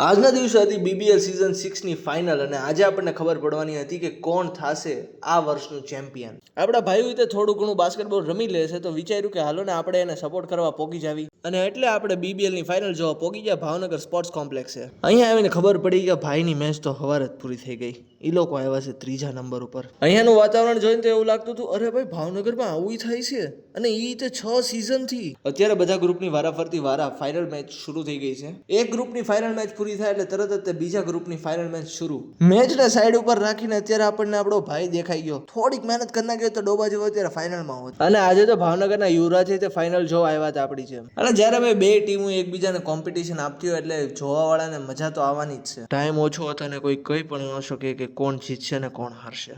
આજના દિવસે હતી BBL સિઝન 6 ની ફાઇનલ અને આજે આપણને ખબર પડવાની હતી કે કોણ થશે આ વર્ષનું ચેમ્પિયન. આપણા ભાઈઓ તે થોડું ઘણું બાસ્કેટબોલ રમી લે છે તો વિચાર્યું કે હાલો ને આપણે એને સપોર્ટ કરવા પોગી જાવી અને એટલે આપણે BBL ની ફાઇનલ જોવા પોગી ગયા ભાવનગર સ્પોર્ટ્સ કોમ્પ્લેક્સ છે. અહીંયા આવીને ખબર પડી કે ભાઈની મેચ તો સવારે જ પૂરી થઈ ગઈ. એ લોકો આવ્યા છે ત્રીજા નંબર ઉપર. અહીંયાનું વાતાવરણ જોઈને તો એવું લાગતું હતું અરે ભાઈ ભાવનગરમાં આવું થાય છે અને એ તે 6 સિઝન થી. અત્યારે બધા ગ્રુપની વારાફરતી ફાઇનલ મેચ શરૂ થઈ ગઈ છે. એક ગ્રુપની ફાઇનલ મેચ પૂરી થાય એટલે તરત જ તે બીજા ગ્રુપની ફાઇનલ મેચ શરૂ. મેચને સાઈડ ઉપર રાખીને અત્યારે આપણને આપણો ભાઈ દેખાઈ ગયો. થોડીક મહેનત કરી નાખી તો ડોબા જેવો અત્યારે ફાઇનલમાં હોત. અને આજે તો ભાવનગરના યુવરાજ તે ફાઇનલ જોવા આવ્યા હતા આપણી જેમ. અને જ્યારે ભાઈ બે ટીમો એકબીજાને કોમ્પિટિશન આપતી હોય એટલે જોવાવાળાને મજા તો આવવાની જ છે. ટાઈમ ઓછો હતો ને કોઈ કહી પણ ન શકે કે કોણ જીતશે ને કોણ હારશે.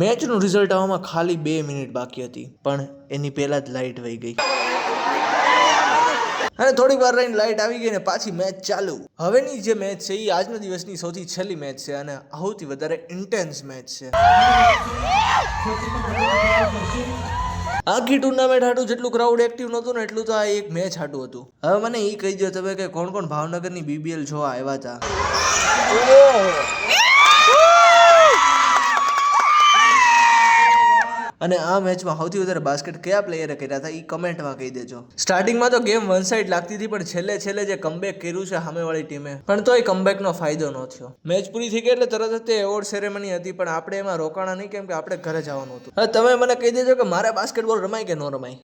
મેચનું રિઝલ્ટ આવવામાં ખાલી 2 મિનિટ બાકી હતી પણ એની પહેલા જ લાઇટ વહી ગઈ અને થોડીક વાર રહીને લાઇટ આવી ગઈ ને પાછી મેચ ચાલુ. હવેની જે મેચ છે એ આજના દિવસની સૌથી છેલ્લી મેચ છે અને સૌથી વધારે ઇન્ટેન્સ મેચ છે. આખી ટુર્નામેન્ટ હાટું જેટલું ક્રાઉડ એક્ટિવ નહોતું ને એટલું તો આ એક મેચ હાટું હતું. હવે મને એ કહી દો તમે કે કોણ કોણ ભાવનગરની BBL જોવા આવ્યા હતા. અને આ મેચમાં સૌથી વધારે બાસ્કેટ કયા પ્લેયરે કર્યા હતા એ કમેન્ટમાં કહી દેજો. સ્ટાર્ટિંગમાં તો ગેમ વન સાઇડ લાગતી હતી પણ છેલ્લે જે કમબેક કર્યું છે સામેવાળી ટીમે પણ તો એ કમબેકનો ફાયદો ન થયો. મેચ પૂરી થઈ ગઈ એટલે તરત જ તે એવોર્ડ સેરેમની હતી પણ આપણે એમાં રોકાણા નહીં કેમ કે આપણે ઘરે જવાનું હતું. હવે તમે મને કહી દેજો કે મારે બાસ્કેટબોલ રમાય કે ન રમાય.